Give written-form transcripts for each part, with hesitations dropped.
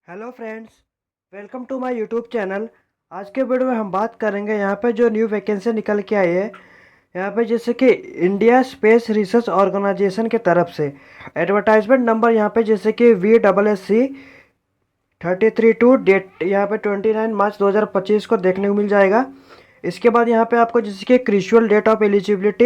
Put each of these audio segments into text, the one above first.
Hello friends, welcome to my YouTube channel. आज के video में हम बात करेंगे यहाँ पे जो न्यू वैकेंसी निकल के आई है यहाँ पे, जैसे कि इंडिया स्पेस रिसर्च ऑर्गेनाइजेशन की तरफ से एडवर्टाइजमेंट नंबर यहाँ पे जैसे कि VSSC 33 टू डेट यहाँ पे 29 मार्च 2025 को देखने को मिल जाएगा। इसके बाद यहाँ पे आपको जैसे कि क्रिशुअल डेट ऑफ एलिजिबिलिटी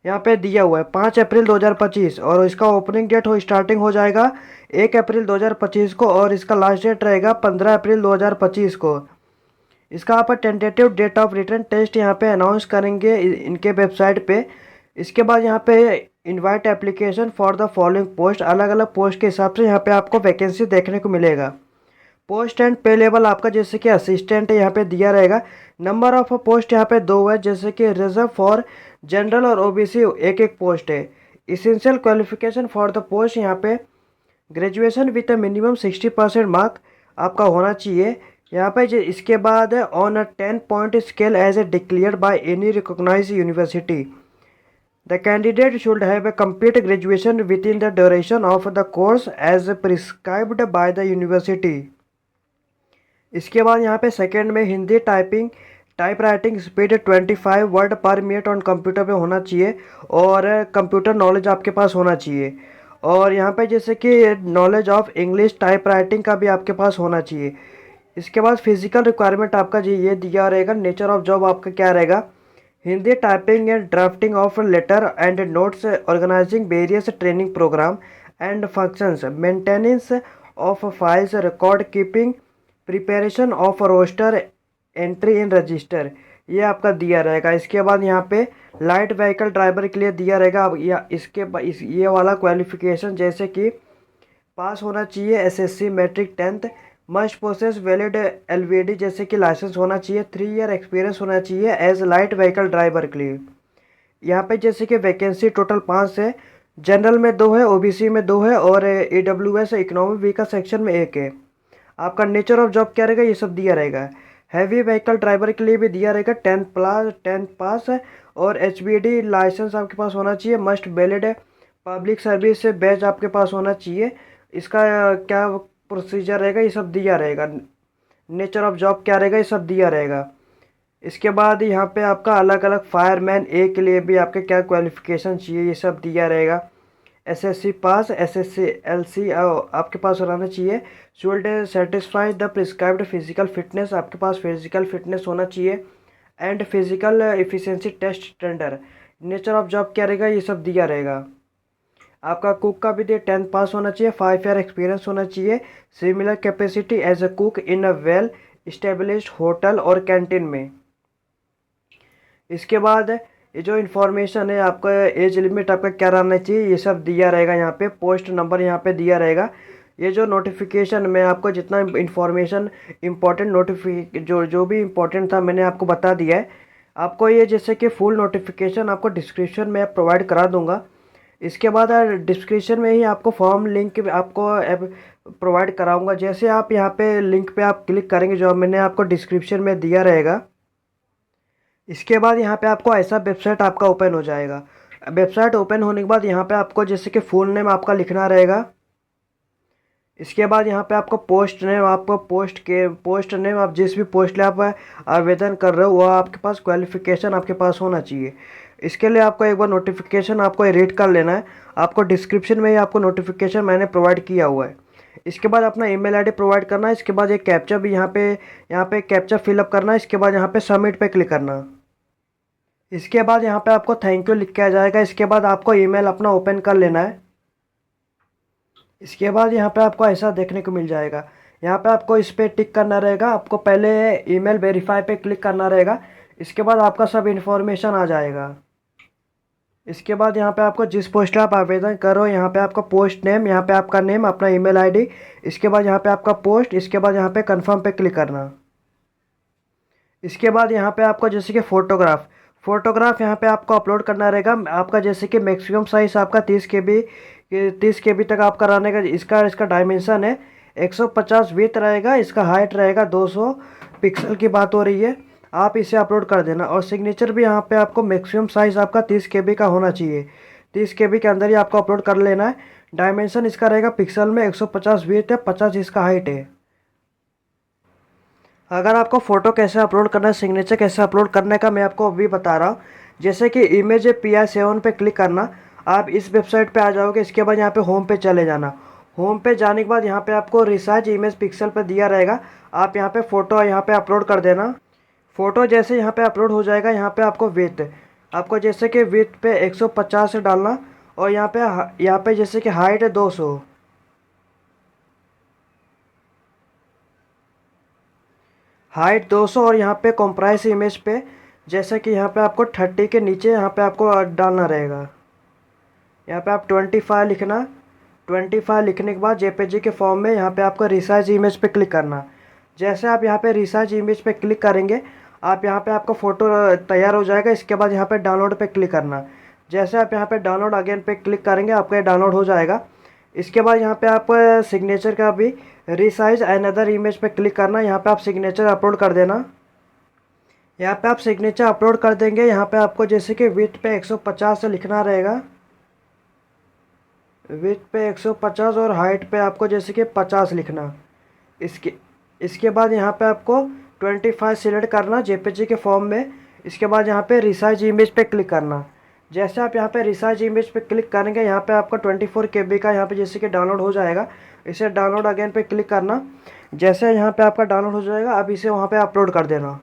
यहाँ पे दिया हुआ है 5 अप्रैल 2025, और इसका ओपनिंग डेट हो स्टार्टिंग हो जाएगा 1 अप्रैल 2025 को, और इसका लास्ट डेट रहेगा 15 अप्रैल 2025 को। इसका आप tentative date of return test यहाँ पे अनाउंस करेंगे इनके वेबसाइट पे। इसके बाद यहाँ पे invite application for the following post, अलग अलग पोस्ट के हिसाब से यहाँ पे आपको वैकेंसी देखने को मिलेगा। पोस्ट एंड पे लेवल आपका जैसे कि असिस्टेंट यहाँ पे दिया रहेगा। नंबर ऑफ पोस्ट यहाँ पे 2 है, जैसे कि रिजर्व फॉर जनरल और ओबीसी एक एक पोस्ट है। Essential qualification for the post यहाँ पे ग्रेजुएशन विथ मिनिमम 60% मार्क आपका होना चाहिए यहाँ पे। इसके बाद on a 10 point scale as a declared by any recognised university, the candidate should have a complete graduation within the duration of the course as prescribed by the university. इसके बाद यहाँ पे सेकंड में Hindi type writing speed 25 word per minute on computer पे होना चाहिए, और computer knowledge आपके पास होना चाहिए। और यहाँ पे जैसे कि knowledge of English type writing का भी आपके पास होना चाहिए। इसके बाद फिजिकल रिक्वायरमेंट आपका जी ये दिया रहेगा। नेचर ऑफ जॉब आपका क्या रहेगा, Hindi typing and drafting of letter and notes, organising various training programme and functions, maintenance of files, record keeping, preparation of roster, entry in register, ये आपका दिया रहेगा। इसके बाद यहाँ पे लाइट व्हीकल ड्राइवर के लिए दिया रहेगा। अब ये वाला क्वालिफिकेशन जैसे कि पास होना चाहिए SSC matric 10th, must possess valid LVD जैसे कि लाइसेंस होना चाहिए, 3 ईयर एक्सपीरियंस होना चाहिए एज लाइट व्हीकल ड्राइवर के लिए। यहाँ पे जैसे कि वैकेंसी टोटल 5 है, जनरल में 2 है, ओबीसी में 2 है, और ईडब्ल्यूएस इकोनॉमिक वीकर सेक्शन में 1 है। आपका नेचर ऑफ जॉब क्या रहेगा, ये सब दिया रहेगा। हैवी व्हीकल ड्राइवर के लिए भी दिया रहेगा 10 पास है, और एचबीडी लाइसेंस आपके पास होना चाहिए, मस्ट वैलिड है, पब्लिक सर्विस से बैच आपके पास होना चाहिए। इसका क्या प्रोसीजर रहेगा, ये सब दिया रहेगा। नेचर ऑफ जॉब क्या रहेगा, ये सब दिया रहेगा। इसके बाद यहाँ पे आपका अलग अलग फायरमैन ए के लिए भी आपके क्या क्वालिफिकेशन चाहिए, ये सब दिया रहेगा। एसएससी पास, एसएससी एलसी आपके पास रहना चाहिए। Should satisfy the prescribed physical fitness, आपके पास फिजिकल फिटनेस होना चाहिए, and physical efficiency test standard. Nature of job क्या रहेगा, ये सब दिया रहेगा। आपका कुक का भी दे 10th पास होना चाहिए, 5 ईयर एक्सपीरियंस होना चाहिए, similar capacity as a cook in a well established hotel और कैंटीन में। इसके बाद ये जो इन्फॉर्मेशन है आपका, एज लिमिट आपका क्या रहना चाहिए, ये सब दिया रहेगा। यहाँ पे पोस्ट नंबर यहाँ पे दिया रहेगा। ये जो नोटिफिकेशन में आपको जितना इन्फॉर्मेशन इम्पोर्टेंट जो भी इम्पोर्टेंट था मैंने आपको बता दिया है। आपको ये जैसे कि फुल नोटिफिकेशन आपको डिस्क्रिप्शन में प्रोवाइड करा दूंगा। इसके बाद डिस्क्रिप्शन में ही आपको फॉर्म लिंक आपको प्रोवाइड कराऊंगा। जैसे आप यहाँ पे लिंक पे आप क्लिक करेंगे जो मैंने आपको डिस्क्रिप्शन में दिया रहेगा, इसके बाद यहाँ पे आपको ऐसा वेबसाइट आपका ओपन हो जाएगा। वेबसाइट ओपन होने के बाद यहाँ पे आपको जैसे कि फुल नेम आपका लिखना रहेगा। इसके बाद यहाँ पे आपको पोस्ट नेम आप जिस भी पोस्ट ले आप आवेदन कर रहे हो वो आपके पास क्वालिफिकेशन आपके पास होना चाहिए। इसके लिए आपको एक बार नोटिफिकेशन आपको रीड कर लेना है। आपको डिस्क्रिप्शन में ही आपको नोटिफिकेशन मैंने प्रोवाइड किया हुआ है। इसके बाद अपना ईमेल आईडी प्रोवाइड करना है। इसके बाद एक कैप्चा भी यहाँ पे कैप्चा फिलअप करना है। इसके बाद यहाँ पे सबमिट पे क्लिक करना। इसके बाद यहाँ पे आपको थैंक यू लिख के आ जाएगा। इसके बाद आपको ईमेल अपना ओपन कर लेना है। इसके बाद यहाँ पे आपको ऐसा देखने को मिल जाएगा। यहाँ पे आपको इस पर टिक करना रहेगा। आपको पहले ईमेल वेरीफाई पे क्लिक करना रहेगा। इसके बाद आपका सब इन्फॉर्मेशन आ जाएगा। इसके बाद यहाँ पे आपको जिस पोस्ट पे आप आवेदन करो, यहाँ पे आपका पोस्ट नेम, यहाँ पे आपका नेम, अपना ईमेल आईडी, इसके बाद यहाँ पे आपका पोस्ट, इसके बाद यहाँ पे कंफर्म पे क्लिक करना। इसके बाद यहाँ पे आपको जैसे कि फोटोग्राफ यहाँ पे आपको अपलोड करना रहेगा। आपका जैसे कि मैक्सिमम साइज़ आपका 30 KB तक आपका रहने का। इसका डायमेंशन है 150 विड्थ रहेगा, इसका हाइट रहेगा 200 पिक्सल की बात हो रही है। आप इसे अपलोड कर देना। और सिग्नेचर भी यहाँ पे आपको मैक्सिमम साइज़ आपका 30 KB का होना चाहिए। 30 KB के अंदर ही आपको अपलोड कर लेना है। डायमेंशन इसका रहेगा पिक्सल में, 150 विड्थ है, 50 इसका हाइट है। अगर आपको फ़ोटो कैसे अपलोड करना है, सिग्नेचर कैसे अपलोड करने का मैं आपको अभी बता रहा हूँ। जैसे कि इमेज PI7 पे क्लिक करना, आप इस वेबसाइट पे आ जाओगे। इसके बाद यहाँ पे होम पे चले जाना। होम पे जाने के बाद यहाँ पे आपको रिसाइज इमेज पिक्सल पे दिया रहेगा। आप यहाँ पे फ़ोटो यहाँ पे अपलोड कर देना। फ़ोटो जैसे यहाँ पे अपलोड हो जाएगा, यहाँ पे आपको विड्थ, आपको जैसे कि विड्थ पे 150 से डालना। और यहाँ पे जैसे कि हाइट है 200, हाइट 200। और यहाँ पे कंप्रेस इमेज पे जैसे कि यहाँ पे आपको 30 के नीचे यहाँ पे आपको डालना रहेगा। यहाँ पे आप 25 लिखना। 25 लिखने के बाद जेपीजी के फॉर्म में यहाँ पे आपको रिसाइज इमेज पे क्लिक करना। जैसे आप यहाँ पे रिसाइज इमेज पे क्लिक करेंगे, आप यहाँ पे आपका फ़ोटो तैयार हो जाएगा। इसके बाद यहाँ पे डाउनलोड पे क्लिक करना। जैसे आप यहाँ पे डाउनलोड अगेन पे क्लिक करेंगे, आपका ये डाउनलोड हो जाएगा। इसके बाद यहाँ पे आप सिग्नेचर का भी रिसाइज अनदर इमेज पे क्लिक करना। यहाँ पे आप सिग्नेचर अपलोड कर देना। यहाँ पे आप सिग्नेचर अपलोड कर देंगे। यहाँ पे आपको जैसे कि विड्थ पे 150 से लिखना रहेगा, विड्थ पे 150 और हाइट पे आपको जैसे कि 50 लिखना। इसके इसके बाद यहाँ पे आपको 25 सिलेक्ट करना जेपीजी के फॉर्म में। इसके बाद यहाँ पे रिसाइज इमेज पे क्लिक करना। जैसे आप यहाँ पे रिसाइज इमेज पे क्लिक करेंगे, यहाँ पे आपका 24 KB का यहाँ पे जैसे कि डाउनलोड हो जाएगा। इसे डाउनलोड अगेन पे क्लिक करना। जैसे यहाँ पे आपका डाउनलोड हो जाएगा, अब इसे वहाँ पे अपलोड कर देना।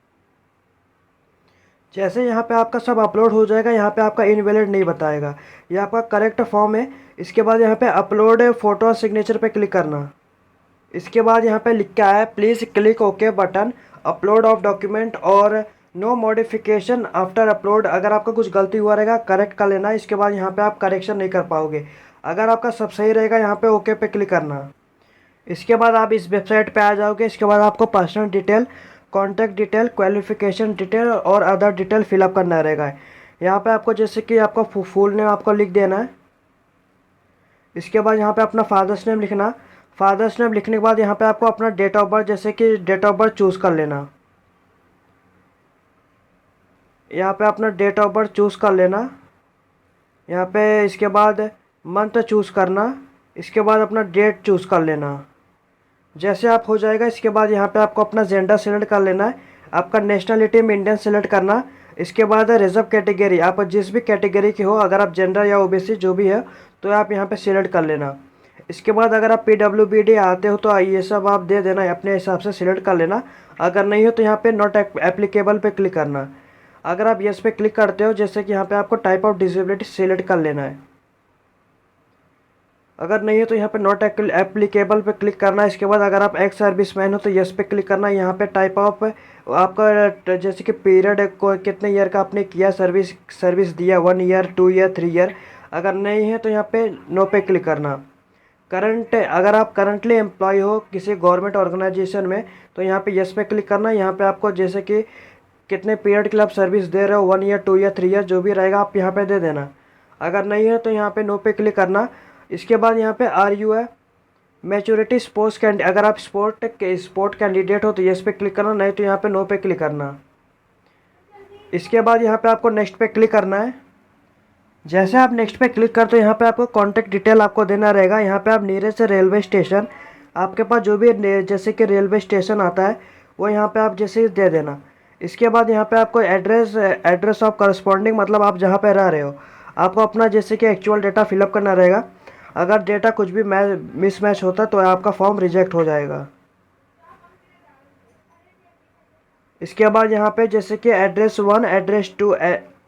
जैसे यहाँ पे आपका सब अपलोड हो जाएगा, यहाँ पे आपका इनवैलिड नहीं बताएगा, ये आपका करेक्ट फॉर्म है। इसके बाद यहाँ पे अपलोड फ़ोटो सिग्नेचर पे क्लिक करना। इसके बाद यहाँ पे लिख के आया please click okay button upload of document और नो मॉडिफिकेशन आफ्टर अपलोड। अगर आपका कुछ गलती हुआ रहेगा करेक्ट कर लेना। इसके बाद यहाँ पे आप करेक्शन नहीं कर पाओगे। अगर आपका सब सही रहेगा, यहाँ पे ओके पे क्लिक करना। इसके बाद आप इस वेबसाइट पे आ जाओगे। इसके बाद आपको personal detail, contact detail, qualification detail और अदर डिटेल फिलअप करना रहेगा। यहाँ पे आपको जैसे कि आपका फुल नेम आपको लिख देना है। इसके बाद यहाँ पे अपना फादर्स नेम लिखना। फादर्स नेम लिखने के बाद यहाँ पे आपको अपना डेट ऑफ बर्थ जैसे कि डेट ऑफ बर्थ चूज़ कर लेना। यहाँ पे अपना डेट ऑफ बर्थ चूज़ कर लेना। यहाँ पे इसके बाद मंथ चूज़ करना। इसके बाद अपना डेट चूज़ कर लेना। जैसे आप हो जाएगा, इसके बाद यहाँ पे आपको अपना जेंडर सेलेक्ट कर लेना है। आपका नेशनलिटी में इंडियन सेलेक्ट करना। इसके बाद रिजर्व कैटेगरी, आप जिस भी कैटेगरी के हो, अगर आप जनरल या ओबीसी जो भी है तो आप यहाँ पे सिलेक्ट कर लेना। इसके बाद अगर आप PWBD आते हो तो ये सब आप दे देना, अपने हिसाब से सिलेक्ट कर लेना। अगर नहीं हो तो यहाँ पे नॉट एप्लीकेबल पे क्लिक करना। अगर आप यस पे क्लिक करते हो, जैसे कि यहाँ पे आपको टाइप ऑफ डिसेबिलिटी सिलेक्ट कर लेना है। अगर नहीं है तो यहाँ पे नॉट एप्लीकेबल पे क्लिक करना है। इसके बाद अगर आप एक्स सर्विसमैन हो तो यस पे क्लिक करना है। यहाँ पे टाइप ऑफ आपका जैसे कि पीरियड को कितने ईयर का आपने किया, सर्विस दिया, 1 ईयर, 2 ईयर, 3 ईयर। अगर नहीं है तो यहाँ पे नो पे क्लिक करना। करंट, अगर आप करंटली एम्प्लॉय हो किसी गवर्नमेंट ऑर्गेनाइजेशन में तो यहाँ पे यस पे क्लिक करना। यहाँ पे आपको जैसे कि कितने पीरियड के लिए आप सर्विस दे रहे हो, 1 ईयर, 2 ईयर, 3 ईयर, जो भी रहेगा आप यहाँ पे दे देना। अगर नहीं है तो यहाँ पे नो पे क्लिक करना। इसके बाद यहाँ पे आर यू है मैच्योरिटी स्पोर्ट्स कैंडिडेट, अगर आप स्पोर्ट कैंडिडेट हो तो यस पे क्लिक करना, नहीं तो यहाँ पे नो पे क्लिक करना। इसके बाद यहाँ पे आपको नेक्स्ट पे क्लिक करना है। जैसे आप नेक्स्ट पे क्लिक करते हो, यहाँ पे आपको कॉन्टैक्ट डिटेल आपको देना रहेगा। यहाँ पे आप नियरेस्ट रेलवे स्टेशन, आपके पास जो भी जैसे कि रेलवे स्टेशन आता है वो यहाँ पे आप जैसे दे देना। इसके बाद यहाँ पे आपको एड्रेस ऑफ करस्पॉन्डिंग, मतलब आप जहाँ पे रह रहे हो, आपको अपना जैसे कि एक्चुअल डेटा फिलअप करना रहेगा। अगर डेटा कुछ भी मिसमैच होता है तो आपका फॉर्म रिजेक्ट हो जाएगा। इसके बाद यहाँ पे जैसे कि एड्रेस 1, एड्रेस 2,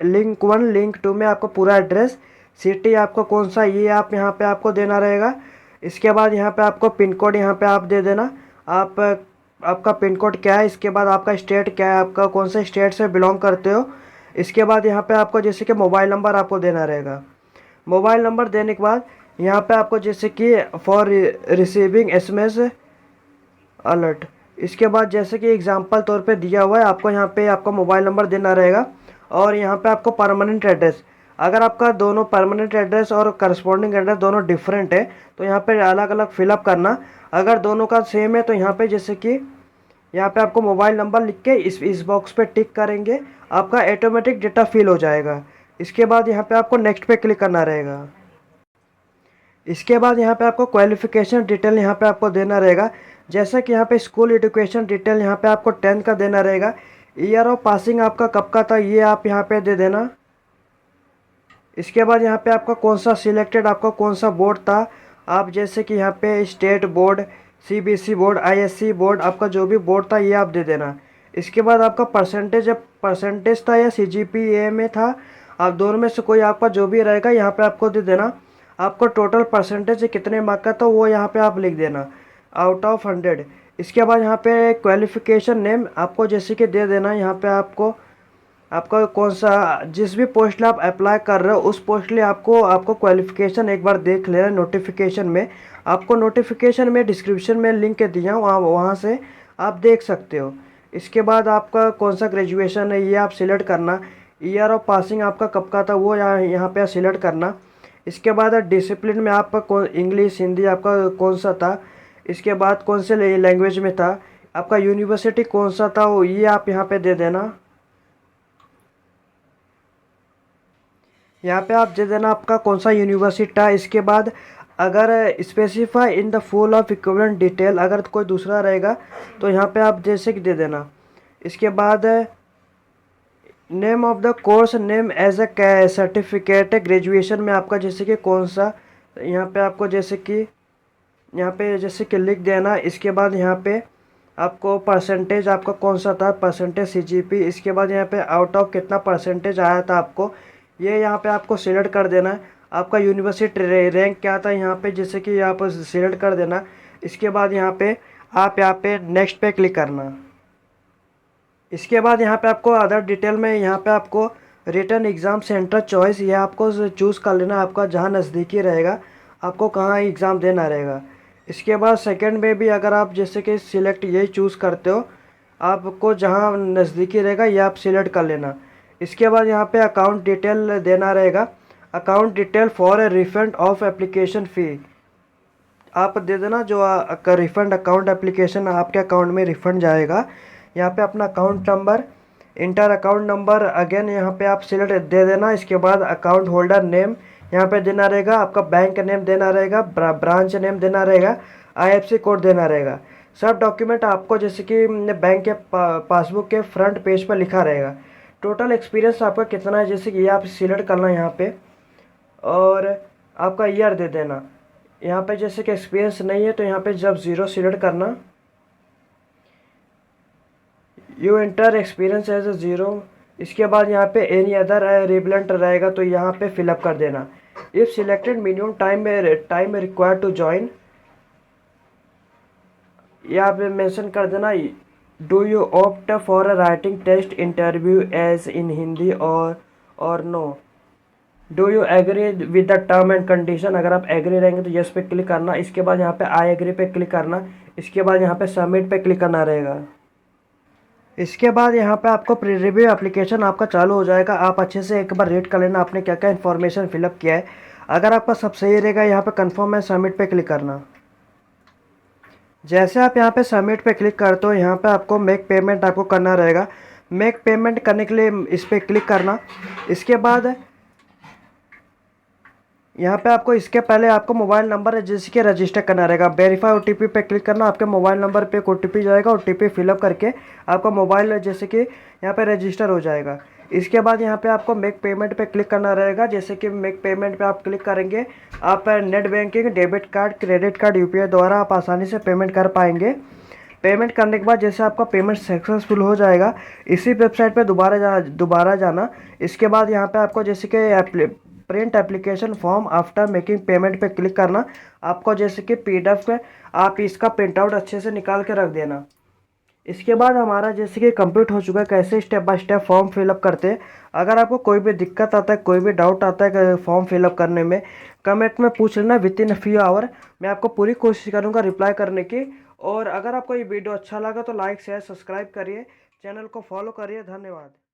लिंक 1, लिंक 2 में आपको पूरा एड्रेस, सिटी आपको कौन सा, ये आप यहाँ पे आपको देना रहेगा। इसके बाद यहाँ पे आपको पिन कोड यहाँ पे आप दे देना। आप आपका पिन कोड क्या है। इसके बाद आपका स्टेट क्या है, आपका कौन से स्टेट से बिलोंग करते हो। इसके बाद यहाँ पे आपको जैसे कि मोबाइल नंबर आपको देना रहेगा। मोबाइल नंबर देने के बाद यहाँ पे आपको जैसे कि फॉर रिसीविंग SMS अलर्ट, इसके बाद जैसे कि एग्जांपल तौर पे दिया हुआ है, आपको यहाँ पे आपका मोबाइल नंबर देना रहेगा। और यहाँ पे आपको परमानेंट एड्रेस, अगर आपका दोनों परमानेंट एड्रेस और करस्पॉन्डिंग एड्रेस दोनों डिफरेंट है तो यहाँ पे अलग अलग फिलअप करना। अगर दोनों का सेम है तो यहाँ पे जैसे कि यहाँ पे आपको मोबाइल नंबर लिख के इस बॉक्स पे टिक करेंगे, आपका ऑटोमेटिक डेटा फिल हो जाएगा। इसके बाद यहाँ पे आपको नेक्स्ट पे क्लिक करना रहेगा। इसके बाद यहाँ पे आपको क्वालिफिकेशन डिटेल यहाँ पे आपको देना रहेगा। जैसा कि यहाँ पे स्कूल एजुकेशन डिटेल यहाँ पे आपको 10th का देना रहेगा। ईयर ऑफ पासिंग आपका कब का था ये आप यहाँ पे दे देना। इसके बाद यहाँ पे आपका कौन सा सिलेक्टेड, आपका कौन सा बोर्ड था, आप जैसे कि यहाँ पे state board, CBSE board, ISC board, आपका जो भी बोर्ड था ये आप दे देना। इसके बाद आपका परसेंटेज था या सीजीपीए में था, आप दोनों में से कोई आपका जो भी रहेगा यहाँ पे आपको दे देना। आपको टोटल परसेंटेज कितने मार्क का था वो यहाँ पे आप लिख देना आउट ऑफ 100। इसके बाद यहाँ पे क्वालिफिकेशन नेम आपको जैसे कि दे देना। यहाँ पे आपका कौन सा, जिस भी पोस्ट लिए आप अप्लाई कर रहे हो उस पोस्ट लिए आपको क्वालिफिकेशन एक बार देख लेना। नोटिफिकेशन में आपको नोटिफिकेशन में डिस्क्रिप्शन में लिंक दिया हूँ, वहाँ से आप देख सकते हो। इसके बाद आपका कौन सा ग्रेजुएशन है ये आप सिलेक्ट करना। ईयर ऑफ पासिंग आपका कब का था वो यहाँ पे सिलेक्ट करना। इसके बाद डिसिप्लिन में आपका कौन, इंग्लिश हिंदी आपका कौन सा था। इसके बाद कौन से लैंग्वेज में था, आपका यूनिवर्सिटी कौन सा था वो ये आप यहाँ पे दे देना। यहाँ पे आप दे देना आपका कौन सा यूनिवर्सिटी था। इसके बाद अगर specify in the full of equivalent detail, अगर कोई दूसरा रहेगा तो यहाँ पे आप जैसे कि दे देना। इसके बाद name of the course name as a certificate graduation में आपका जैसे कि कौन सा, यहाँ पे आपको जैसे कि लिख देना। इसके बाद यहाँ पे आपको परसेंटेज आपका कौन सा था, परसेंटेज सीजीपी। इसके बाद यहाँ पे आउट ऑफ कितना परसेंटेज आया था आपको ये यहाँ पे आपको सिलेक्ट कर देना है। आपका यूनिवर्सिटी रैंक क्या था यहाँ पे जैसे कि यहाँ पर सिलेक्ट कर देना। इसके बाद यहाँ पे नेक्स्ट पे क्लिक करना। इसके बाद यहाँ पे आपको अदर डिटेल में यहाँ पे आपको रिटन एग्ज़ाम सेंटर चॉइस ये आपको चूज़ कर लेना, आपका जहाँ नज़दीकी रहेगा आपको कहाँ एग्ज़ाम देना रहेगा। इसके बाद सेकंड में भी अगर आप जैसे कि सिलेक्ट यही चूज़ करते हो, आपको जहाँ नज़दीकी रहेगा ये आप सिलेक्ट कर लेना। इसके बाद यहाँ पे अकाउंट डिटेल देना रहेगा। Account detail for a refund of application fee आप दे देना, जो रिफ़ंड अकाउंट एप्लीकेशन आपके अकाउंट में रिफ़ंड जाएगा। यहाँ पे अपना account number, inter account number again यहाँ पे आप सिलेक्ट दे देना। इसके बाद अकाउंट होल्डर नेम यहाँ पे देना रहेगा, आपका बैंक नेम देना रहेगा, ब्रांच नेम देना रहेगा, आईएफएससी कोड देना रहेगा। सब डॉक्यूमेंट आपको जैसे कि बैंक के पासबुक के फ्रंट पेज पर लिखा रहेगा। टोटल एक्सपीरियंस आपका कितना है जैसे कि ये आप सिलेक्ट करना यहाँ पे, और आपका ईयर दे देना। यहाँ पे जैसे कि एक्सपीरियंस नहीं है तो यहाँ पे जब 0 सिलेक्ट करना, यू एंटर एक्सपीरियंस एज 0। इसके बाद यहाँ पे एनी अदर रिलेवेंट रहेगा तो यहाँ पे फिलअप कर देना। If selected minimum time required to join यहाँ पे मेंशन कर देना। Do you opt for a writing test interview as in Hindi और no. Do you agree with the term and condition, अगर आप एग्री रहेंगे तो यस पे क्लिक करना। इसके बाद यहाँ पे आई एग्री पे क्लिक करना। इसके बाद यहाँ पे सबमिट पे क्लिक करना रहेगा। इसके बाद यहाँ पे आपको प्री रिव्यू एप्लीकेशन आपका चालू हो जाएगा। आप अच्छे से एक बार रीड कर लेना आपने क्या क्या इन्फॉर्मेशन फिलअप किया है। अगर आपका सब सही रहेगा यहाँ पे कंफर्म है सबमिट पे क्लिक करना। जैसे आप यहाँ पे सबमिट पे क्लिक करते हो यहाँ पे आपको मेक पेमेंट आपको करना रहेगा। मेक पेमेंट करने के लिए इस पर क्लिक करना। इसके बाद यहाँ पे आपको इसके पहले आपको मोबाइल नंबर जिसके रजिस्टर करना रहेगा। वेरीफाई ओटीपी पे क्लिक करना। आपके मोबाइल नंबर पे एक ओटीपी जाएगा, ओटीपी फिलअप करके आपका मोबाइल जैसे कि यहाँ पे रजिस्टर हो जाएगा। इसके बाद यहाँ पे आपको मेक पेमेंट पे क्लिक करना रहेगा। जैसे कि मेक पेमेंट पे आप क्लिक करेंगे, आप net banking, debit card, credit card, UPI द्वारा आप आसानी से पेमेंट कर पाएंगे। पेमेंट करने के बाद जैसे आपका पेमेंट सक्सेसफुल हो जाएगा, इसी वेबसाइट पे दोबारा जाना। इसके बाद यहाँ पे आपको जैसे कि print application form after making payment पे क्लिक करना। आपको जैसे कि पीडीएफ पे आप इसका प्रिंट आउट अच्छे से निकाल के रख देना। इसके बाद हमारा जैसे कि कंप्लीट हो चुका है कैसे step by step form fill up करते हैं। अगर आपको कोई भी दिक्कत आता है, कोई भी डाउट आता है फॉर्म फिलअप करने में, कमेंट में पूछ लेना। विद इन फ्यू आवर मैं आपको पूरी कोशिश करूँगा रिप्लाई करने की। और अगर आपको ये वीडियो अच्छा लगा तो लाइक शेयर सब्सक्राइब करिए, चैनल को फॉलो करिए। धन्यवाद।